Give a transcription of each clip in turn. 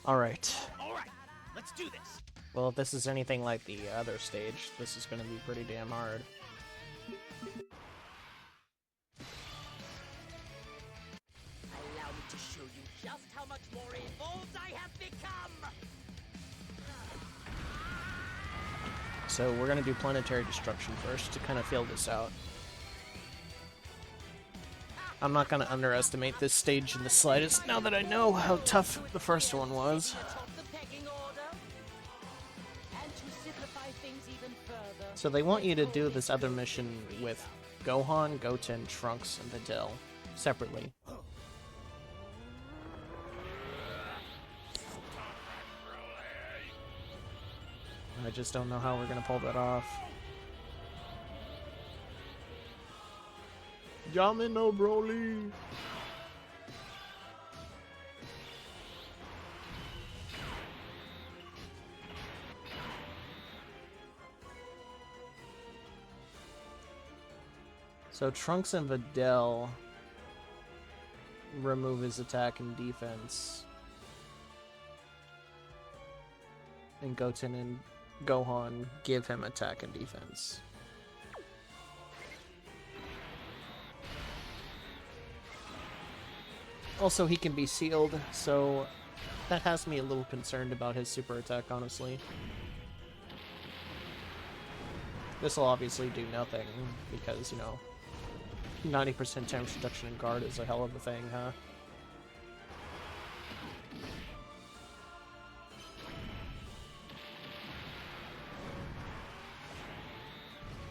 Alright. Alright, let's do this. Well, if this is anything like the other stage, this is gonna be pretty damn hard. Allow me to show you just how much more evolved I have become! So we're gonna do planetary destruction first to kind of feel this out. I'm not gonna underestimate this stage in the slightest, now that I know how tough the first one was. So they want you to do this other mission with Gohan, Goten, Trunks, and Videl separately. I just don't know how we're gonna pull that off. Yami no Broly! So Trunks and Videl remove his attack and defense. And Goten and Gohan give him attack and defense. Also, he can be sealed, so that has me a little concerned about his super attack, honestly. This will obviously do nothing, because, you know, 90% damage reduction in guard is a hell of a thing, huh?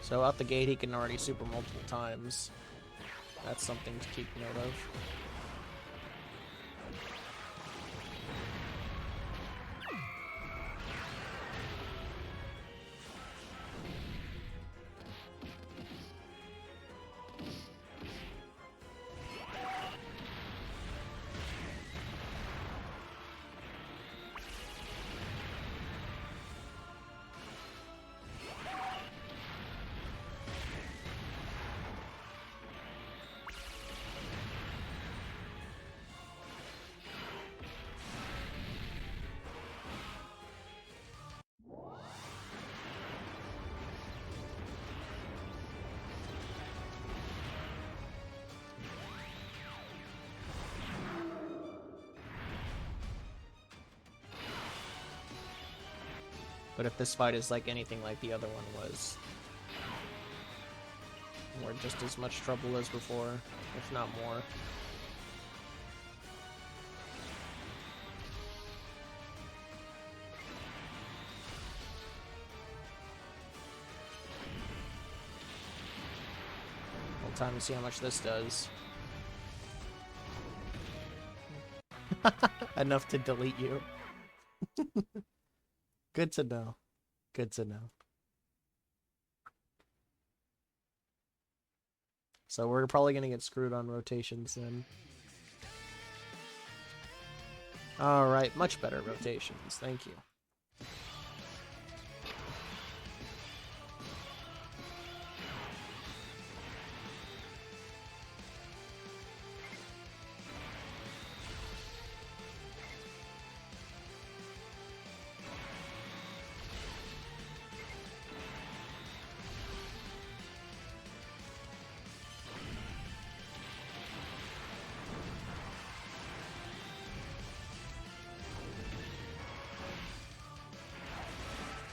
So out the gate he can already super multiple times. That's something to keep note of. But if this fight is like anything like the other one was, we're just as much trouble as before, if not more. Well, time to see how much this does. Enough to delete you. Good to know. Good to know. So we're probably gonna get screwed on rotations then. Alright, much better rotations. Thank you.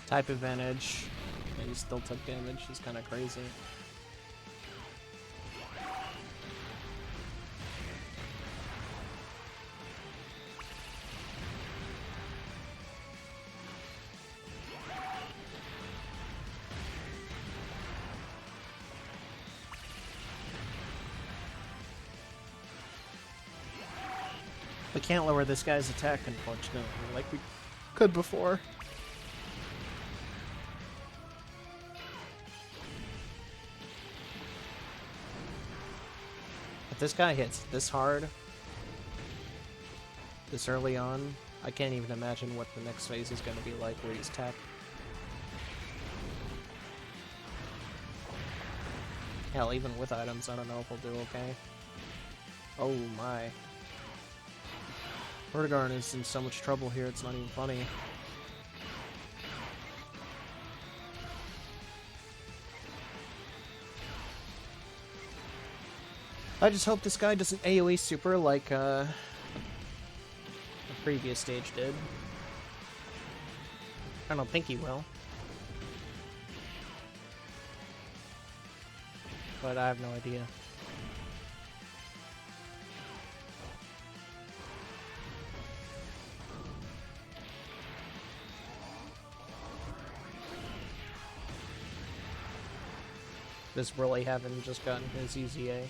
Type advantage. And he still took damage. He's kind of crazy. We can't lower this guy's attack, unfortunately, like we could before. If this guy hits this hard, this early on, I can't even imagine what the next phase is going to be like where he's tapped. Hell, even with items, I don't know if he'll do okay. Oh my. Vertigarn is in so much trouble here, it's not even funny. I just hope this guy doesn't AoE super like the previous stage did. I don't think he will. But I have no idea. This really haven't just gotten his EZA.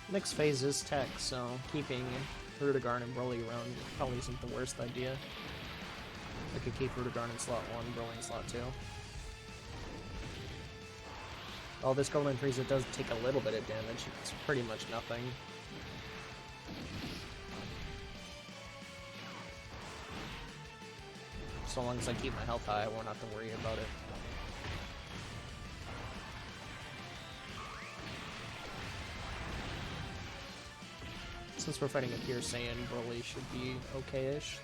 Next phase is tech, so keeping Vertigarn and Broly around probably isn't the worst idea. I could keep Vertigarn in slot 1, Broly in slot 2. Oh, this Golden Frieza does take a little bit of damage. It's pretty much nothing. So long as I keep my health high, I won't have to worry about it. Since we're fighting a Pure Saiyan, Broly should be okay-ish.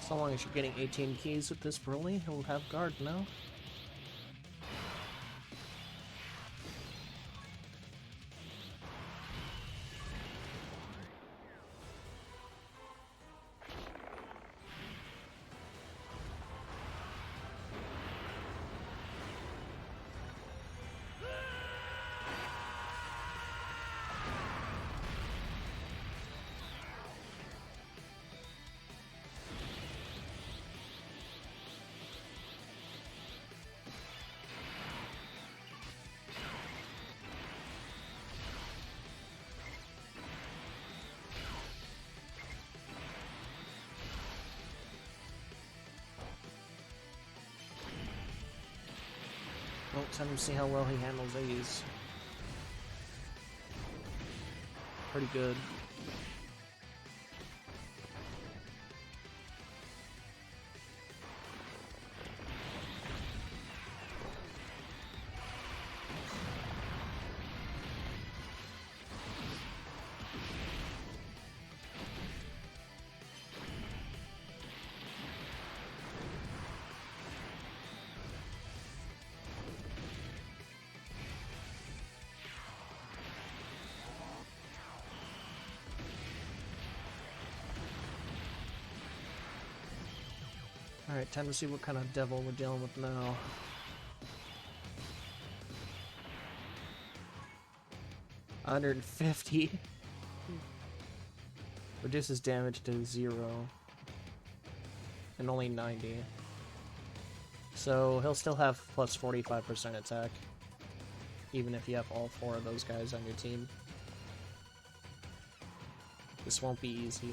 So long as you're getting 18 keys with this Broly, he'll have guard now. Well, time to see how well he handles these. Pretty good. Alright, time to see what kind of devil we're dealing with now. $150. Reduces damage to 0. And only 90. So he'll still have plus 45% attack. Even if you have all 4 of those guys on your team. This won't be easy.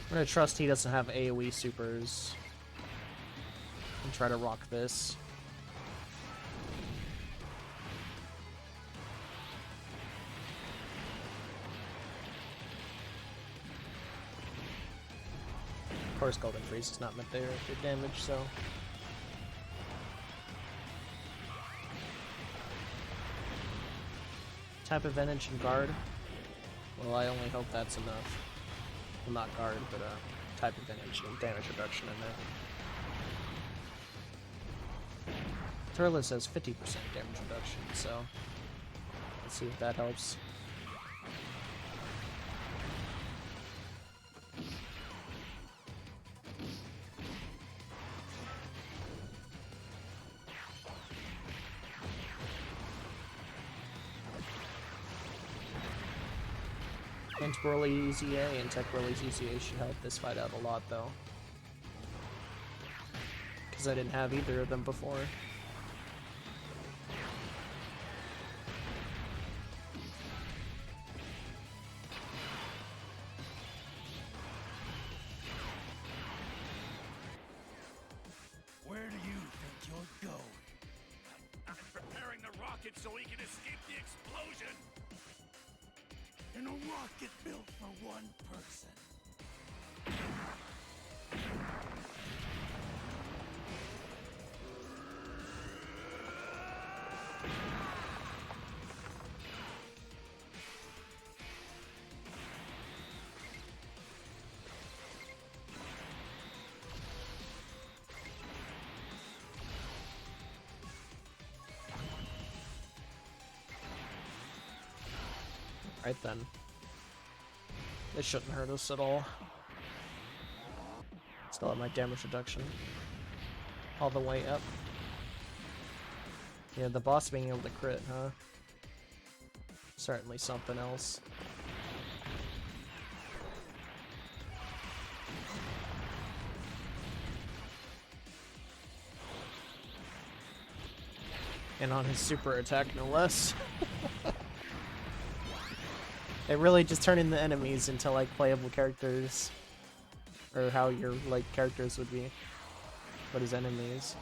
I'm gonna trust he doesn't have AoE supers and try to rock this. Of course, Golden Frieza is not meant there for damage, so. Type advantage and guard. Well, I only hope that's enough. Well, not guard, but type advantage and damage reduction in there. Turles has 50% damage reduction, so let's see if that helps. And Broly EZA and Tech Broly's EZA should help this fight out a lot, though. Because I didn't have either of them before. Where do you think you're going? I'm preparing the rocket so he can escape the explosion! In a rocket built for one person. Right then. This shouldn't hurt us at all. Still have my damage reduction. All the way up. Yeah, the boss being able to crit, huh? Certainly something else. And on his super attack, no less. They really just turn in the enemies into like playable characters, or how your like characters would be, but as enemies.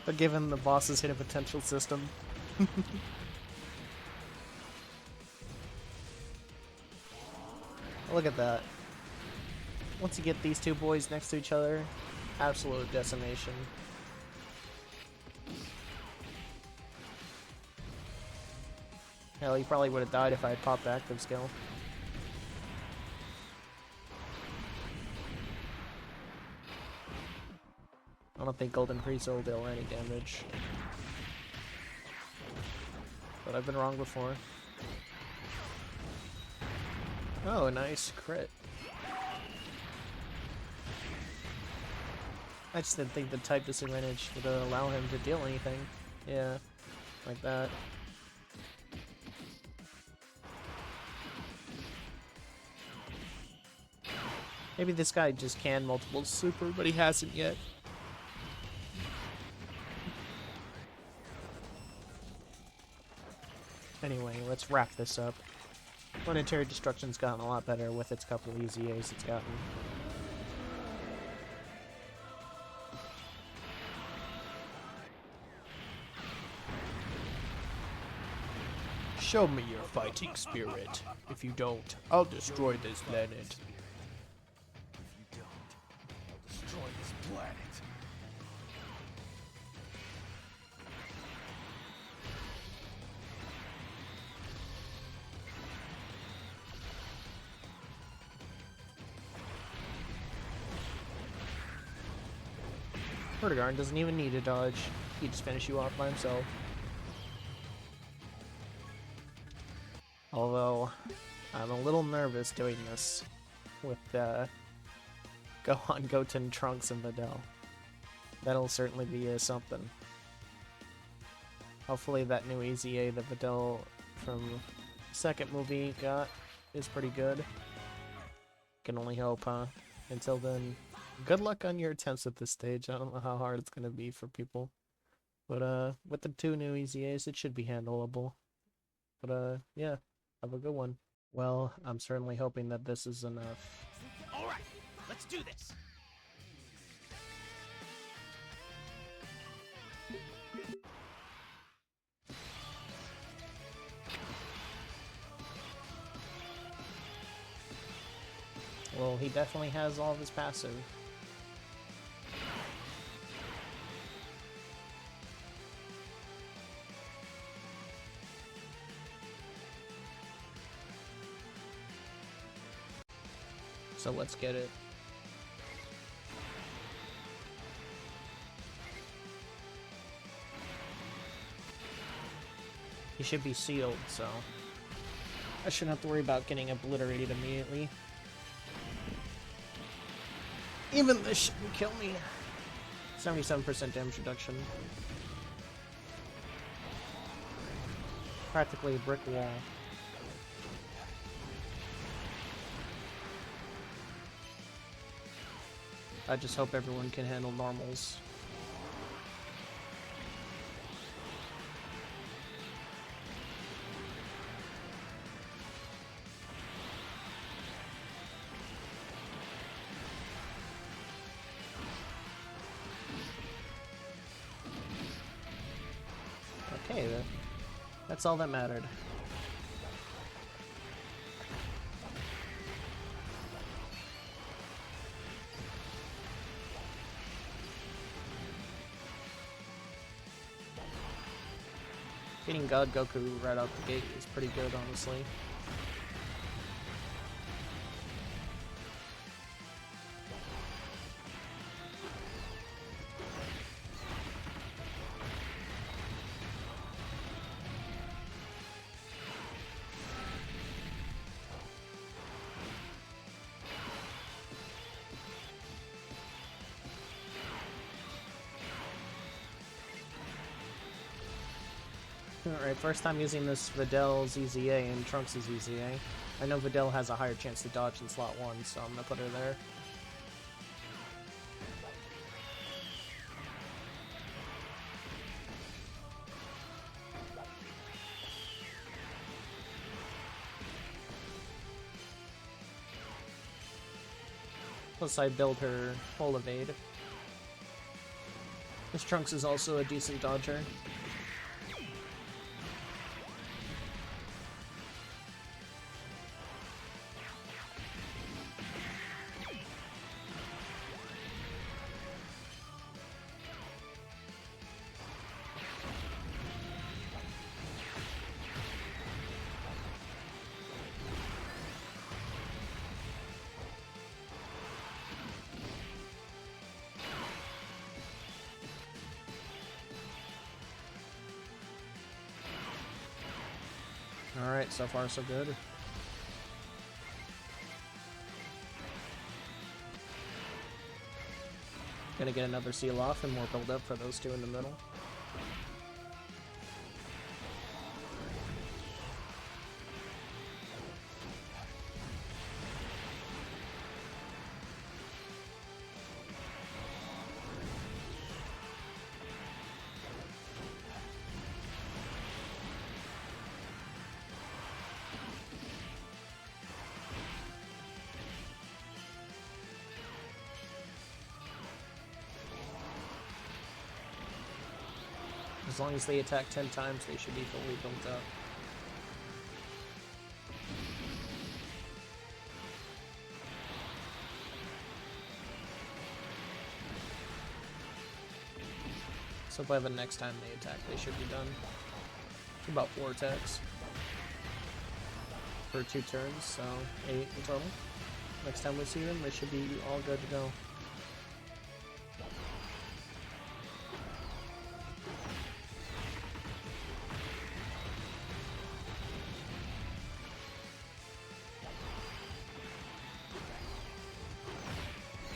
But given the boss's hidden potential system. Look at that. Once you get these two boys next to each other, absolute decimation. Hell, he probably would have died if I had popped active skill. I don't think Golden Frieza will deal any damage. But I've been wrong before. Oh, nice crit. I just didn't think the type disadvantage would allow him to deal anything. Yeah, like that. Maybe this guy just can multiple super, but he hasn't yet. Anyway, let's wrap this up. Planetary Destruction's gotten a lot better with its couple EZAs it's gotten. Show me your fighting spirit. If you don't, I'll destroy this planet. If you don't, I'll destroy this planet. Vertigarn doesn't even need a dodge. He just finish you off by himself. Although, I'm a little nervous doing this with Gohan, Goten, Trunks, and Videl. That'll certainly be something. Hopefully that new EZA that Videl from the second movie got is pretty good. Can only hope, huh? Until then, good luck on your attempts at this stage. I don't know how hard it's going to be for people. But with the two new EZAs, it should be handleable. But yeah. Have a good one. Well, I'm certainly hoping that this is enough. All right, let's do this. Well, he definitely has all of his passive. So let's get it. He should be sealed, so I shouldn't have to worry about getting obliterated immediately. Even this shouldn't kill me. 77% damage reduction. Practically a brick wall. I just hope everyone can handle normals. Okay, that's all that mattered. Getting God Goku right out the gate is pretty good, honestly. Alright, first time using this Videl ZZA and Trunks' ZZA. I know Videl has a higher chance to dodge in slot 1, so I'm gonna put her there. Plus I build her full evade. This Trunks is also a decent dodger. Alright, so far so good. Gonna get another seal off and more build up for those two in the middle. As long as they attack 10 times, they should be fully built up. So by the next time they attack, they should be done. About 4 attacks. For 2 turns, so 8 in total. Next time we see them, they should be all good to go.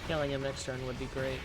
Killing him next turn would be great.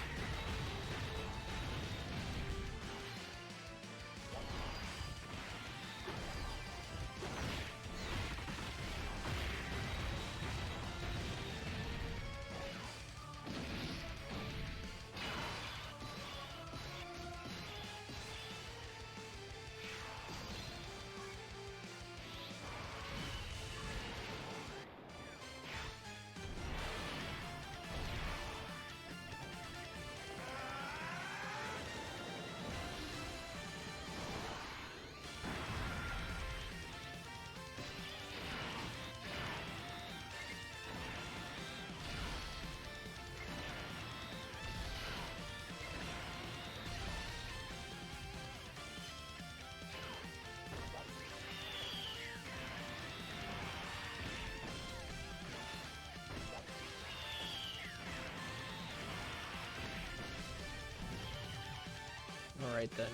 Alright then.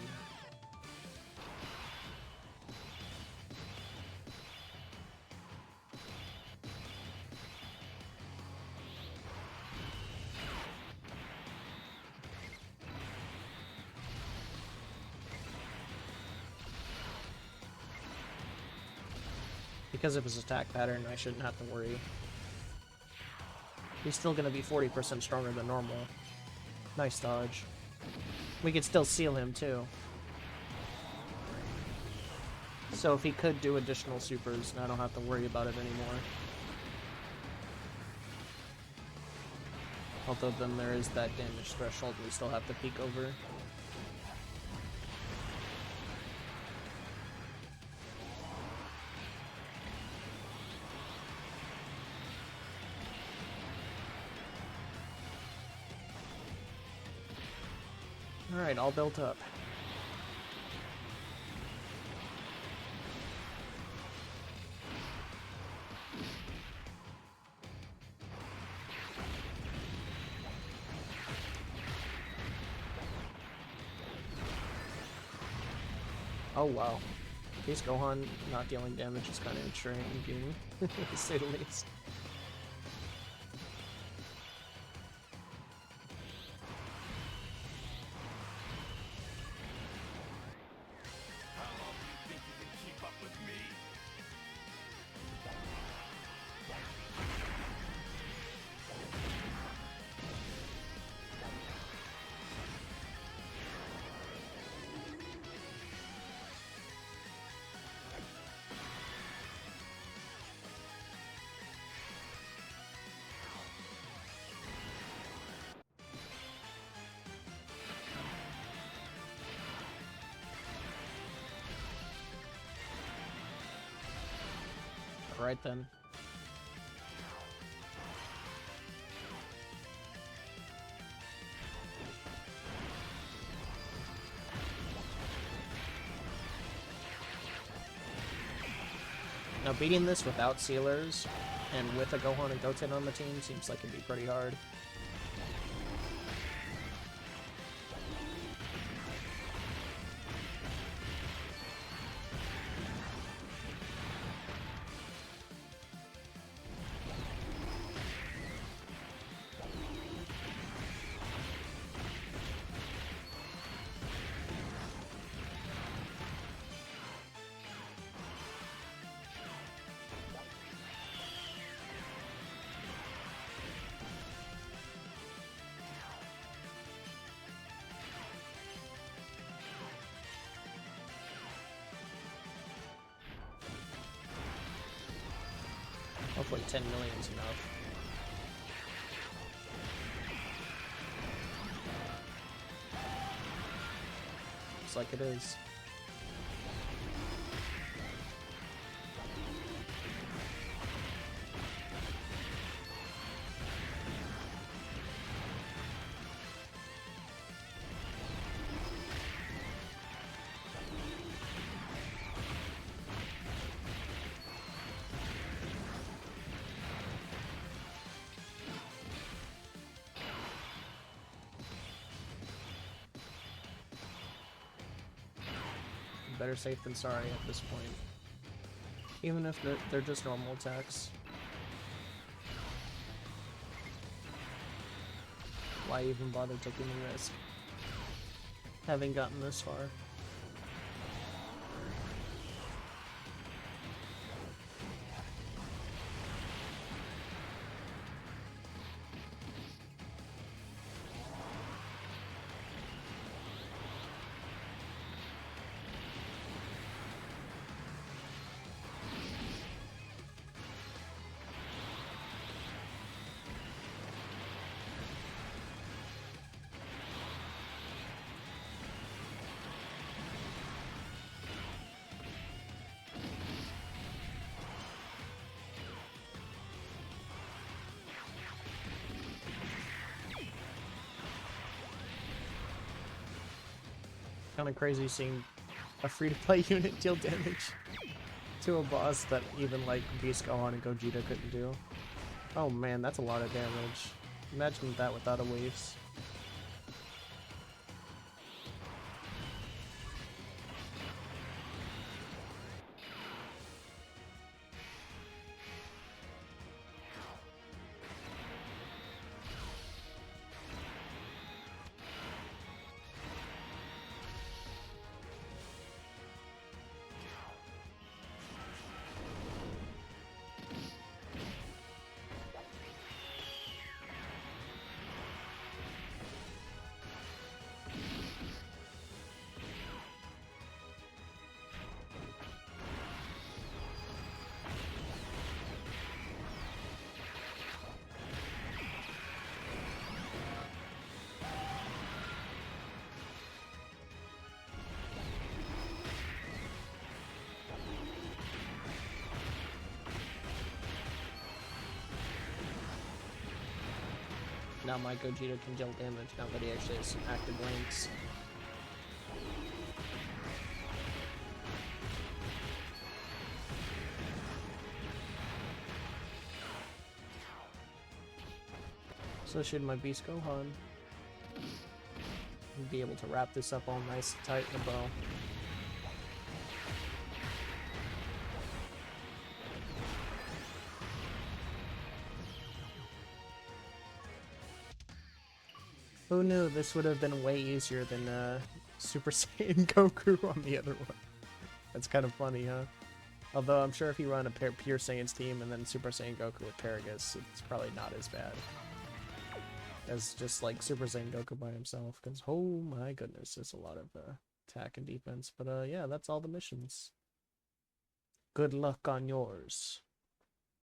Because of his attack pattern, I shouldn't have to worry. He's still gonna be 40% stronger than normal. Nice dodge. We could still seal him too. So if he could do additional supers, I don't have to worry about it anymore. Although then there is that damage threshold we still have to peek over. Alright, all built up. Oh wow. Case Gohan not dealing damage is kind of intriguing, to say the least. How long do you think you can keep up with me? Alright then. Now beating this without sealers and with a Gohan and Goten on the team seems like it'd be pretty hard. Hopefully 10 million is enough. Looks like it is. Better safe than sorry at this point. Even if they're just normal attacks. Why even bother taking the risk? Having gotten this far. Kind of crazy seeing a free-to-play unit deal damage to a boss that even like Beast Gohan and Gogeta couldn't do. Oh man, that's a lot of damage. Imagine that without a waves. now my Gogeta can deal damage now that he actually has some active links. So should my Beast Gohan be able to wrap this up all nice and tight in a bow. Who knew this would have been way easier than Super Saiyan Goku on the other one? That's kind of funny, huh? Although I'm sure if you run a Pure Saiyan's team and then Super Saiyan Goku with Paragus, it's probably not as bad as just like Super Saiyan Goku by himself. Because oh my goodness, there's a lot of attack and defense. But yeah, that's all the missions. Good luck on yours.